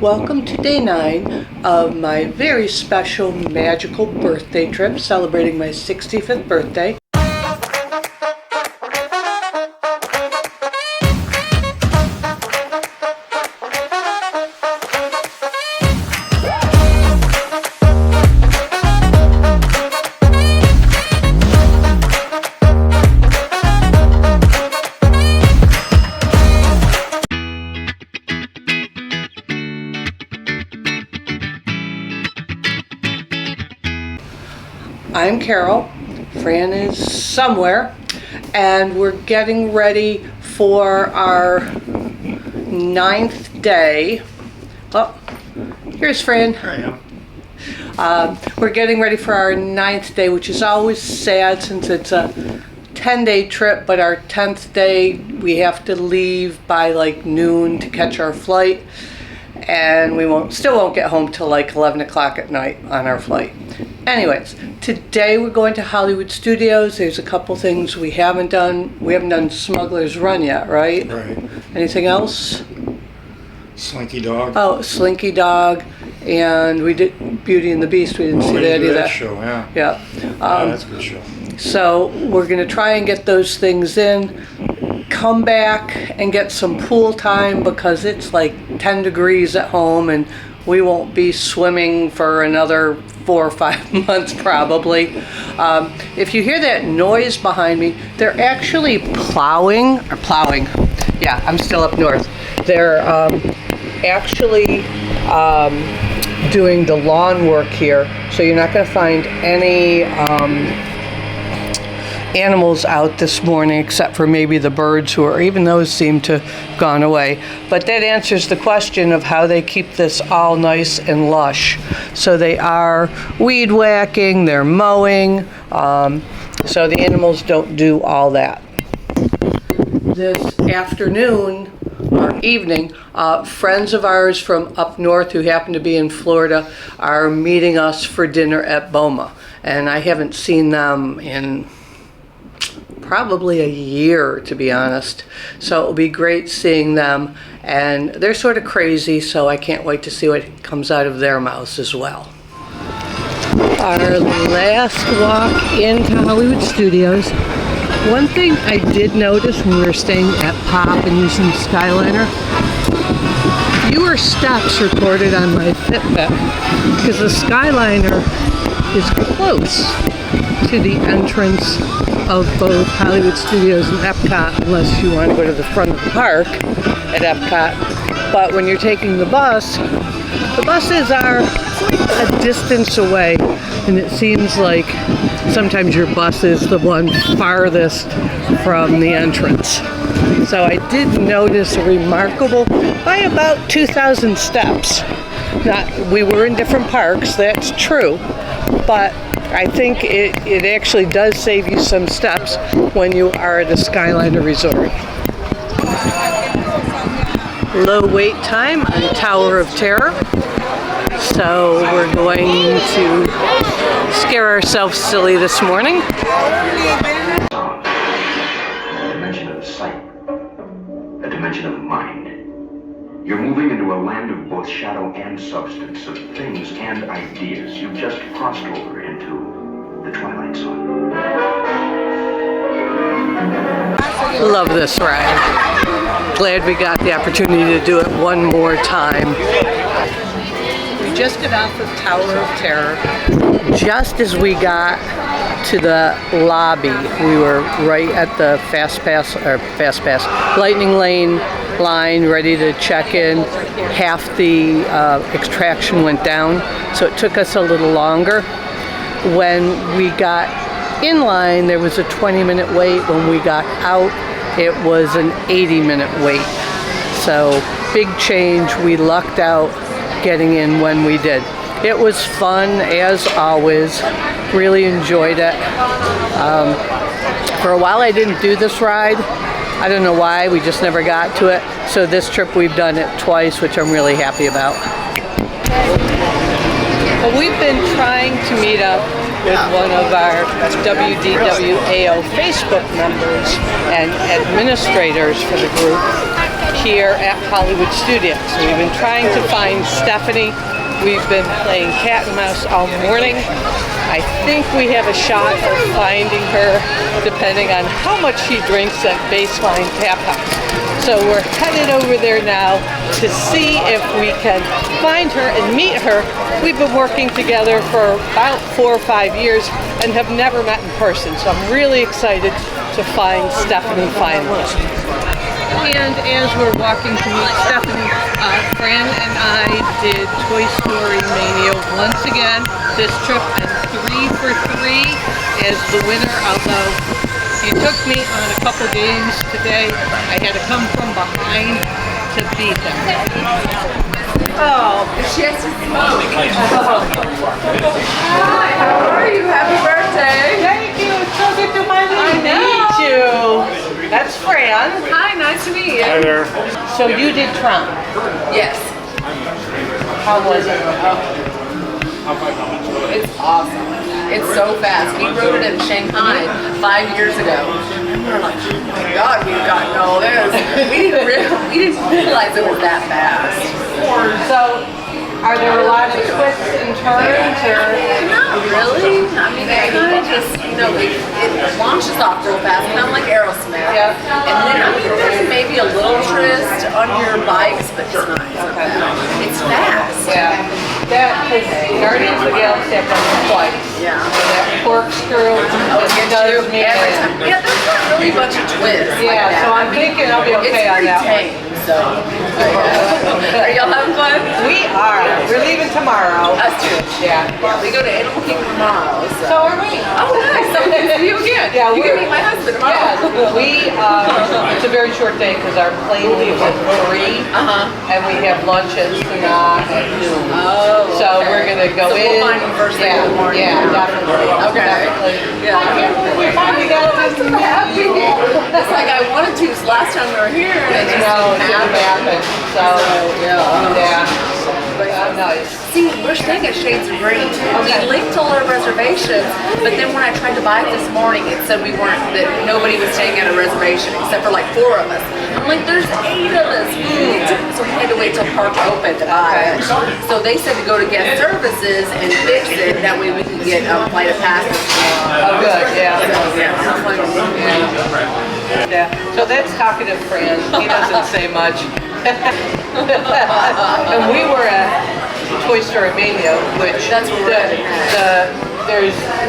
Welcome to day 9 of my very special magical birthday trip celebrating my 65th birthday. I'm Carol, Fran is somewhere, and we're getting ready for our 9th day. Oh, here's Fran. There I am. We're getting ready for our 9th day, which is always sad since it's a 10-day trip, but our 10th day we have to leave by like noon to catch our flight, and we still won't get home till like 11 o'clock at night on our flight. Anyways, today we're going to Hollywood Studios. There's a couple things we haven't done. We haven't done Smuggler's Run yet, right? Right. Anything else? Slinky Dog. Oh, Slinky Dog, and we did Beauty and the Beast. We didn't see any of that. Show, yeah. Yeah. That's a good show. So we're going to try and get those things in, come back and get some pool time because it's like 10 degrees at home and we won't be swimming for another 4 or 5 months probably. If you hear that noise behind me, they're actually plowing. Yeah, I'm still up north. They're actually doing the lawn work here, so you're not going to find any animals out this morning except for maybe the birds, even those seem to have gone away. But that answers the question of how they keep this all nice and lush. So they are weed whacking, they're mowing, so the animals don't do all that. This afternoon or evening, friends of ours from up north who happen to be in Florida are meeting us for dinner at Boma, and I haven't seen them in probably a year, to be honest. So it'll be great seeing them, and they're sort of crazy, so I can't wait to see what comes out of their mouths as well. Our last walk into Hollywood Studios. One thing I did notice when we were staying at Pop and using the Skyliner, fewer steps recorded on my Fitbit because the Skyliner is close to the entrance of both Hollywood Studios and Epcot, unless you want to go to the front of the park at Epcot. But when you're taking the buses are a distance away, and it seems like sometimes your bus is the one farthest from the entrance. So I did notice a remarkable, by about 2,000 steps. We were in different parks, that's true, but I think it actually does save you some steps when you are at a Skyliner resort. Low wait time on Tower of Terror. So we're going to scare ourselves silly this morning. A dimension of sight, a dimension of mind. You're moving into a land of both shadow and substance, of things and ideas. You've just crossed over into the Twilight Zone. Love this ride. Glad we got the opportunity to do it one more time. We just got off of Tower of Terror. Just as we got to the lobby, we were right at the Fast Pass Lightning Lane line, ready to check in. Half the extraction went down, so it took us a little longer. When we got in line, there was a 20-minute wait. When we got out, it was an 80-minute wait. So big change. We lucked out getting in when we did. It was fun as always. Really enjoyed it. For a while I didn't do this ride. I don't know why, we just never got to it. So this trip we've done it twice, which I'm really happy about. Well, we've been trying to meet up with one of our WDWAO Facebook members and administrators for the group. here at Hollywood Studios. We've been trying to find Stephanie. We've been playing cat and mouse all morning. I think we have a shot of finding her depending on how much she drinks at Baseline Tap House. So we're headed over there now to see if we can find her and meet her. We've been working together for about 4 or 5 years and have never met in person. So I'm really excited to find Stephanie finally. And as we're walking to meet Stephanie, Fran and I did Toy Story Mania once again this trip, and 3 for 3 as the winner, although he took me on a couple games today. I had to come from behind to beat him. Oh, She has to smoke. Hi, how are you? Happy birthday. thank you. It's so good to finally meet you. That's Fran. Hi, nice to meet you. Hi there. So you did Trump. Yes. How was it? It's awesome. It's so fast. We wrote it in Shanghai 5 years ago. And we're like, oh my God, we've gotten all this. We didn't realize it was that fast. So, are there a lot of twists and turns, or? Not really. I mean, it kind of just, it launches off real fast, kind of like Aerosmith. Yeah. And then, I mean, there's maybe a little twist on your bikes, but it's not. It's fast. Yeah. That, because Guardians of the Galaxy I've done it twice. Yeah. That corkscrew It does me every in. time. Yeah, there's not really a bunch of twists. Yeah, like that. so I'm thinking I'll be okay on that one. It's pretty tame, so. Are y'all having fun? We are. We're leaving tomorrow. Us too. Yeah. We go to Animal Kingdom tomorrow, so. So are we. Oh, nice. So we can see you again. Yeah, you we're- can meet my husband tomorrow. Yeah, it's a very short day because our plane leaves at 3, and we have lunch at Sanaa at noon. Oh, So okay. we're gonna go So in. we'll find you first thing in the morning. Yeah, definitely. Okay. Definitely. Yeah. We finally got this. I'm so happy. It's like I wanted to last time we were here, and it just No, it didn't didn't happen. happen. So, yeah. Nice. See, we're staying at Shades of Green. We linked all our reservations, but then when I tried to buy it this morning, it said that nobody was staying at a reservation except for like 4 of us. I'm like, there's 8 of us. So we had to wait till park open to buy it. So they said to go to guest services and fix it. That way we could get a flight of passage. Oh, good. Yeah. Yeah. Yeah. So that's talkative Fran. He doesn't say much. And we were at Toy Story Mania, which That's where we're at.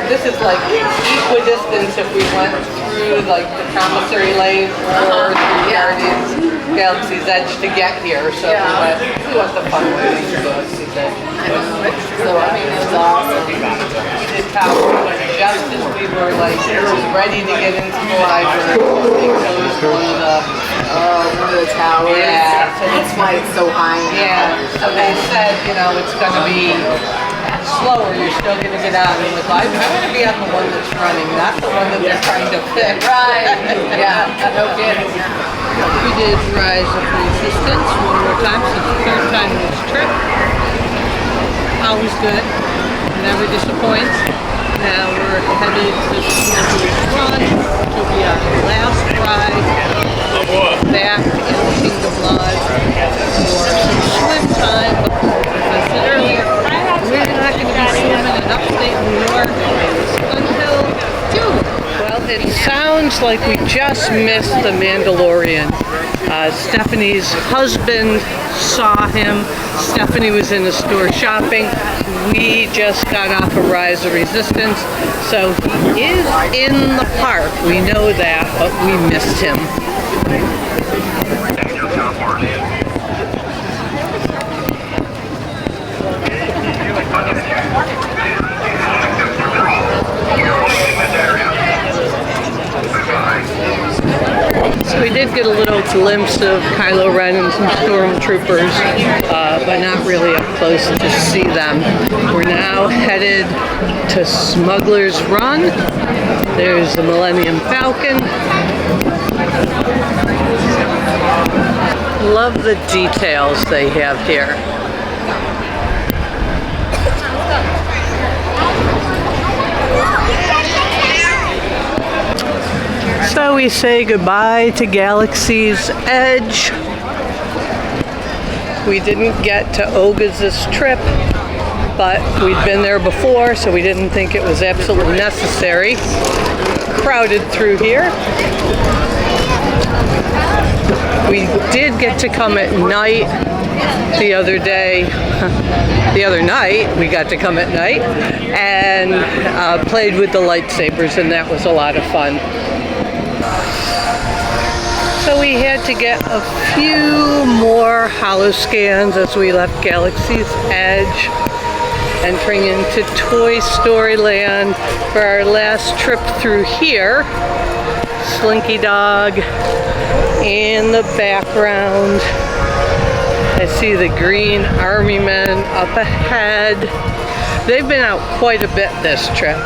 this is like equidistance if we went through like the commissary lane or the Guardians Galaxy's Edge to get here. So we went the fun way to Galaxy's Edge. So I mean, it was awesome. We did Tower, but just as we were like ready to get into the library, they closed one of The towers. Yeah. So that's why it's so high. yeah, so they said, it's going to be slower. You're still going to get out. And was like, I want to be on the one that's running, not the one that they're trying to fix. Right. Yeah. No kidding. We did Rise of Resistance one more time. So it's the 3rd time this trip. Always good. Never disappoints. Now we're headed to Smugglers Run, which will be our last ride back in the Kingdom Lodge for some swim time. As I said earlier, we're not going to be swimming in upstate New York until June. Well, it sounds like we just missed the Mandalorian. Stephanie's husband saw him. Stephanie was in the store shopping. We just got off of Rise of Resistance. So he is in the park. We know that, but we missed him. So we did get a little glimpse of Kylo Ren and some stormtroopers, but not really up close to see them. We're now headed to Smuggler's Run. There's the Millennium Falcon. Love the details they have here. So we say goodbye to Galaxy's Edge. We didn't get to Oga's this trip, but we'd been there before, so we didn't think it was absolutely necessary. Crowded through here. We did get to come at night the other day. The other night, we got to come at night and played with the lightsabers, and that was a lot of fun. So we had to get a few more holo scans as we left Galaxy's Edge, entering into Toy Story Land for our last trip through here. Slinky Dog in the background. I see the green army men up ahead. They've been out quite a bit this trip.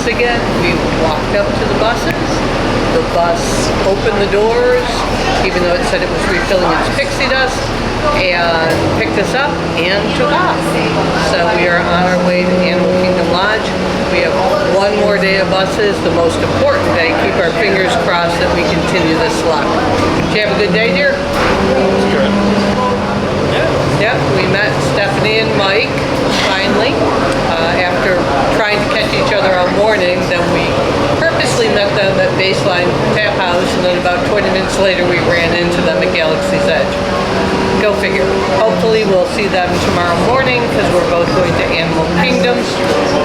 Again, we walked up to the buses. The bus opened the doors, even though it said it was refilling its pixie dust, and picked us up and took off. So we are on our way to Animal Kingdom Lodge. We have one more day of buses, the most important day. Keep our fingers crossed that we continue this luck. Did you have a good day, dear? It was good. Yep, we met Stephanie and Mike finally. After trying to catch each other all morning, then we purposely met them at Baseline Tap House, and then about 20 minutes later we ran into them at Galaxy's Edge. Go figure. Hopefully we'll see them tomorrow morning because we're both going to Animal Kingdom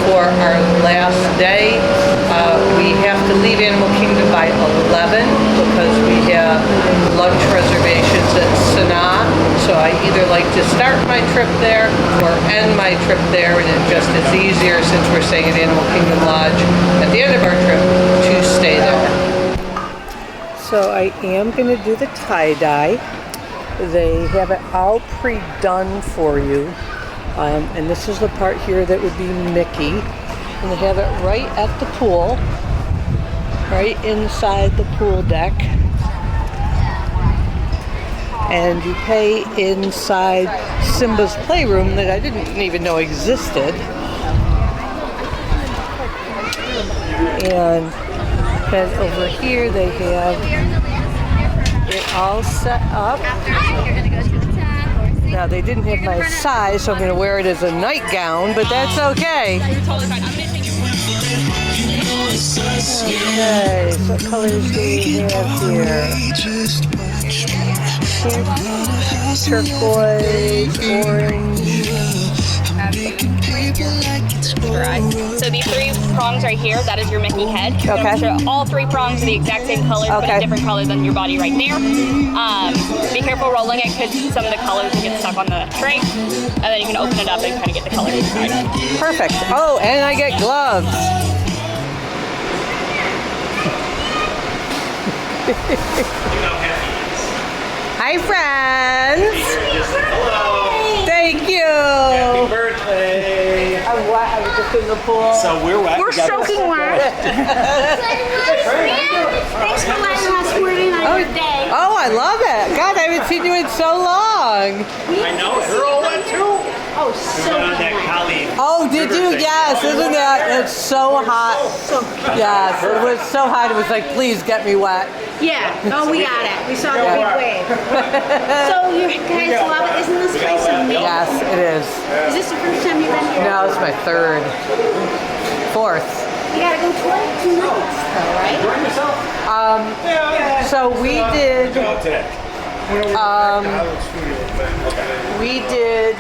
for our last day. We have to leave Animal Kingdom by 11 because we have lunch reservations at Sanaa. So I either like to start my trip there or end my trip there, and it just is easier since we're staying at Animal Kingdom Lodge at the end of our trip to stay there. So I am going to do the tie-dye. They have it all pre-done for you. And this is the part here that would be Mickey. And they have it right at the pool, right inside the pool deck. And you pay inside Simba's playroom that I didn't even know existed. And then over here they have it all set up. Now they didn't have my size, so I'm going to wear it as a nightgown, but that's okay. Okay, so what colors do we have here? Turquoise, orange. Correct. So these three prongs right here, that is your Mickey head. Okay. So all three prongs are the exact same color, but a different color than your body right there. Be careful rolling it because some of the colors will get stuck on the tray. And then you can open it up and kind of get the color inside. Perfect. Oh, and I get gloves. Hi, friends. Hello. Thank you. Happy birthday. I'm wet. I was just in the pool. So we're wet. We're soaking wet. Thanks for letting us squirt in on your day. Oh, I love it. God, I haven't seen you in so long. I know. You're all wet too. Oh, so On that nice. Kali. Oh, did you? Yes, isn't that? It's so hot. Yes, it was so hot. It was like, please get me wet. Yeah. Oh, we got it. We saw the big wave. So you guys love it. Isn't this place amazing? Yes, it is. Is this the first time you've been here? No, it's my fourth. You gotta go 2 nights, though, right? So we did. We did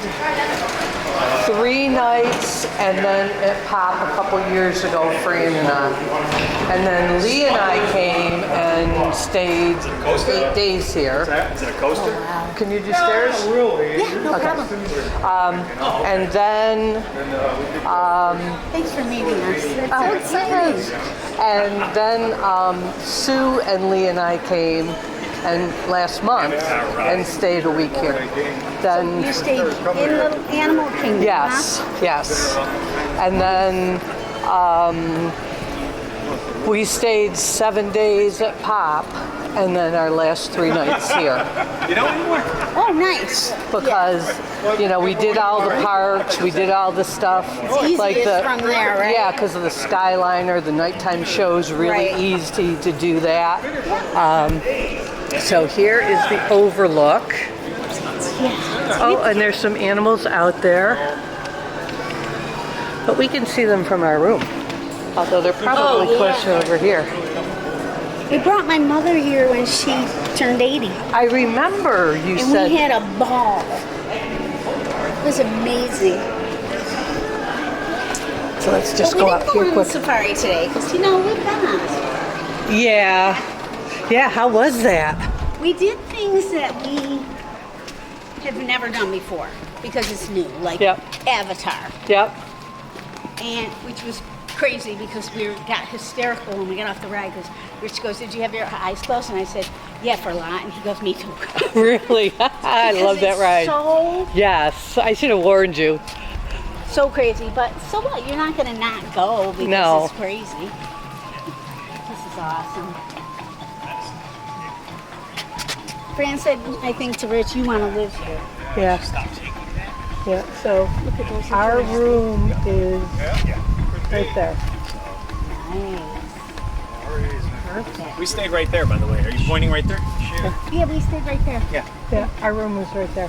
3 nights, and then at Pop a couple years ago, Fran and I. And then Lee and I came and stayed 8 days here. Is it a coaster? Can you do stairs? Yeah, no problem. And then, Thanks for meeting us. oh, That's so exciting. and then Sue and Lee and I came and last month and stayed a week here. Then You stayed in the Animal Kingdom, yes, huh? yes. And then We stayed 7 days at Pop, and then our last 3 nights here. You know anymore? Oh, nice. Because, you know, we did all the parks, we did all the stuff. Easiest from there, right? Yeah, because of the Skyliner, the nighttime show's really Right. easy to do that. So here is the overlook. Oh, and there's some animals out there. But we can see them from our room. Although they're probably closer over here. We brought my mother here when she turned 80. I remember you And said... we had a ball. It was amazing. So let's just But go we up didn't here go on the quick. safari today because, you know, we've been on it. Yeah. Yeah, how was that? We did things that we have never done before because it's new, like Yep. Avatar, Yep. and which was crazy because we got hysterical when we got off the ride because Rich goes, "Did you have your eyes closed?" And I said, "Yeah, for a lot." And he goes, "Me too." Really? I love that ride. So Yes, I should have warned you. crazy, but so what? You're not gonna not go because No. it's crazy. This is awesome. Fran said, "I think to Rich, you want to live here." Yeah. Yeah, so Look at those. our room is right there. Nice. Perfect. We stayed right there, by the way. Are you pointing right there? Sure. Yeah, we stayed right there. Yeah. Yeah, our room was right there.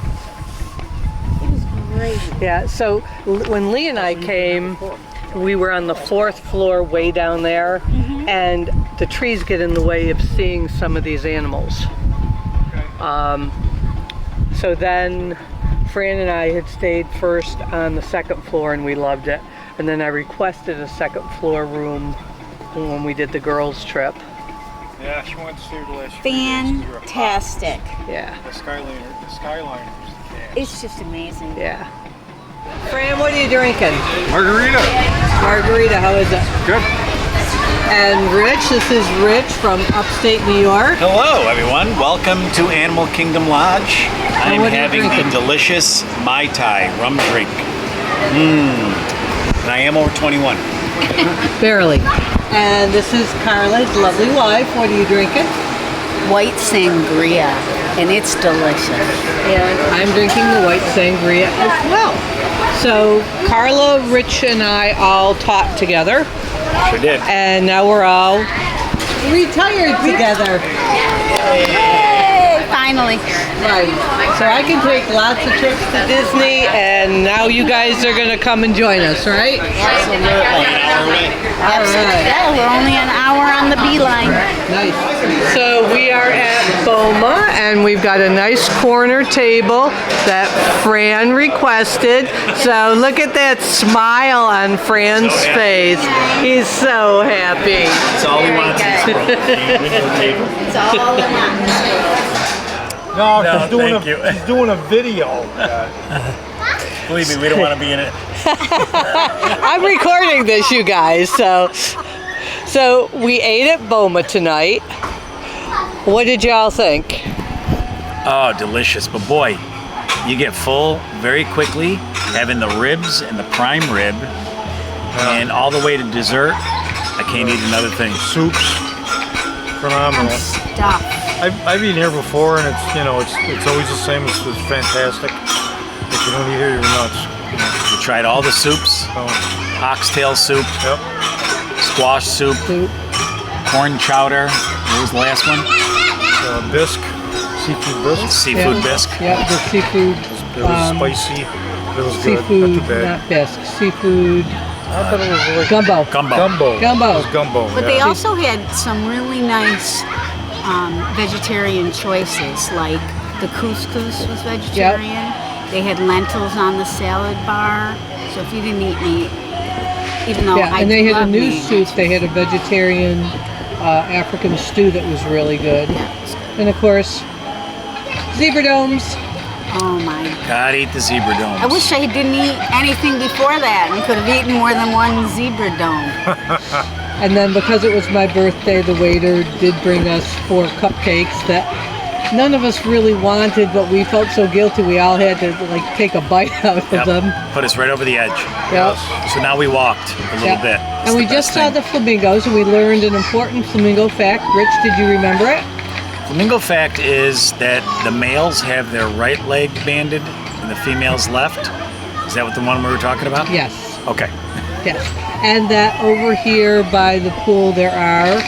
It was great. Yeah, so when Lee and I came, we were on the 4th floor way down there, and the trees get in the way of seeing some of these animals. So then Fran and I had stayed first on the 2nd floor and we loved it. And then I requested a 2nd floor room when we did the girls trip. Yeah, she went to see her last year. Fantastic. Yeah, The Skyliners. It's just amazing. yeah. Fran, what are you drinking? Margarita. Margarita, how is it? Good. And Rich, this is Rich from upstate New York. Hello, everyone. Welcome to Animal Kingdom Lodge. I'm what are you having drinking? a delicious Mai Tai rum drink. And I am over 21. Barely. And this is Carla's lovely wife. What are you drinking? White sangria, and it's delicious. And I'm drinking the white sangria as well. So Carla, Rich, and I all taught together. Sure did. And now we're all retired together. Yay! Finally. Right. So I can take lots of trips to Disney, and now you guys are going to come and join us, right? Absolutely. All right. Yeah, we're only an hour on the beeline. Nice. So we are at Boma, and we've got a nice corner table that Fran requested. So look at that smile on Fran's face. He's so happy. That's all we want to do. It's all the No, No, she's doing thank you. she's doing a video. Believe me, we don't want to be in it. I'm recording this, you guys. So we ate at Boma tonight. What did y'all think? Oh, delicious. But boy, you get full very quickly, having the ribs and the prime rib, and all the way to dessert. I can't eat another thing. Soups, phenomenal. stuff. I've eaten here before, and it's always the same. It's fantastic. If you don't eat here, you're nuts. We tried all the soups. So, Oxtail soup, yep. squash soup, corn chowder. What was the last one? Bisque, seafood bisque. Seafood bisque. Yeah, the seafood. It was spicy. It was good. Seafood, Not too bad. not bisque. Seafood. I thought it was like Gumbo. Gumbo. gumbo. Gumbo. It was gumbo. But yeah. they also had some really nice vegetarian choices, like the couscous was vegetarian. They had lentils on the salad bar. So if you didn't eat meat, even though Yeah, I and they had a love new meat, soup. They had a vegetarian African stew that was really good. And of course, zebra domes. Oh my! Gotta eat the zebra domes. I wish I didn't eat anything before that and could have eaten more than one zebra dome. And then because it was my birthday, the waiter did bring us 4 cupcakes that none of us really wanted, but we felt so guilty we all had to like take a bite out of Yep. them. Put us right over the edge. Yep. So now we walked a little Yep. bit. It's And we the just best saw thing. the flamingos, and we learned an important flamingo fact. Rich, did you remember it? Flamingo fact is that the males have their right leg banded and the females left. Is that what the one we were talking about? Yes. Okay. Yes. And that over here by the pool there are,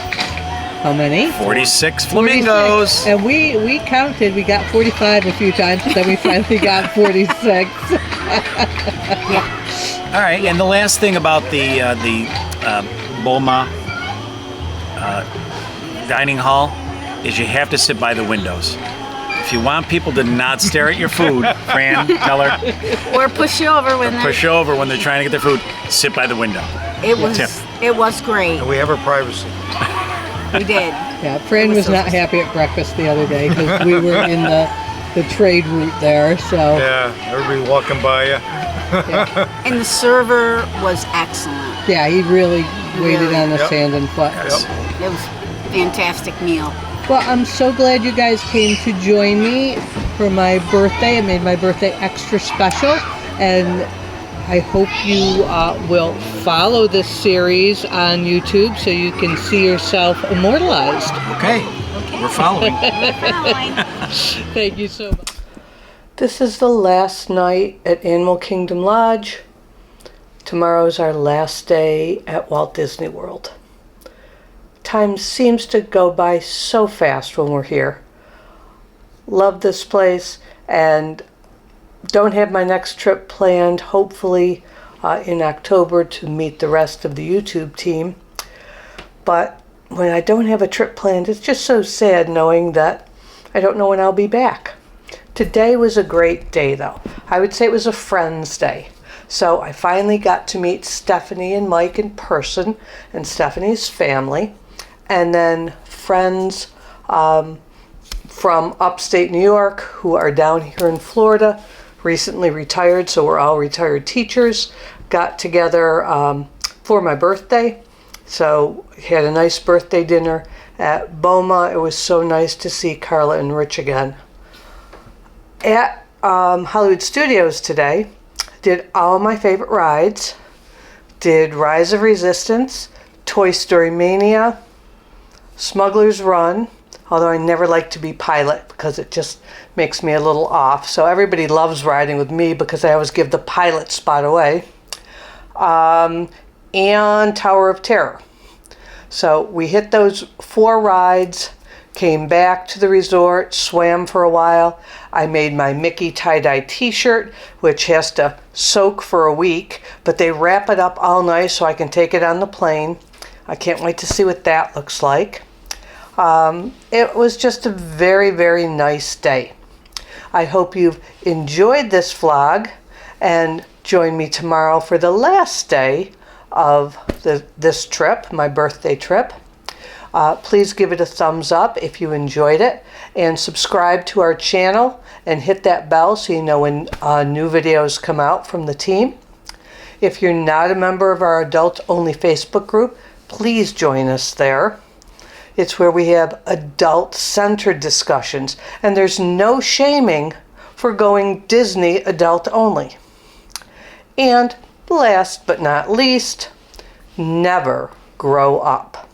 how many? 46 flamingos. 46. And we counted, we got 45 a few times, but then we finally got 46. All right, and the last thing about the Boma dining hall is you have to sit by the windows. If you want people to not stare at your food, Fran, tell her, Or push you over when they're. push over when they're trying to get their food, sit by the window. It was. Tip. It was great. And we have our privacy. We did. Yeah, Fran was not happy at breakfast the other day because we were in the trade route there, so. Yeah, everybody walking by you. And the server was excellent. Yeah, he really waited Really? on us Yep. hand and foot. Yep. It was a fantastic meal. Well, I'm so glad you guys came to join me for my birthday. I made my birthday extra special, and I hope you will follow this series on YouTube so you can see yourself immortalized. Okay, we're following. Thank you so much. This is the last night at Animal Kingdom Lodge. Tomorrow's our last day at Walt Disney World. Time seems to go by so fast when we're here. Love this place and don't have my next trip planned, hopefully in October to meet the rest of the YouTube team. But when I don't have a trip planned, it's just so sad knowing that I don't know when I'll be back. Today was a great day though. I would say it was a friend's day. So I finally got to meet Stephanie and Mike in person and Stephanie's family. And then friends from upstate New York who are down here in Florida, recently retired, so we're all retired teachers, got together for my birthday. So had a nice birthday dinner at Boma. It was so nice to see Carla and Rich again. At Hollywood Studios today, did all my favorite rides, did Rise of Resistance, Toy Story Mania, Smuggler's Run, although I never like to be pilot because it just makes me a little off. So everybody loves riding with me because I always give the pilot spot away. And Tower of Terror. So we hit those 4 rides, came back to the resort, swam for a while. I made my Mickey tie-dye t-shirt, which has to soak for a week, but they wrap it up all nice so I can take it on the plane. I can't wait to see what that looks like. It was just a very, very nice day. I hope you've enjoyed this vlog and join me tomorrow for the last day of this trip, my birthday trip. Please give it a thumbs up if you enjoyed it and subscribe to our channel and hit that bell so you know when new videos come out from the team. If you're not a member of our adult-only Facebook group, please join us there. It's where we have adult-centered discussions, and there's no shaming for going Disney adult only. And last but not least, never grow up.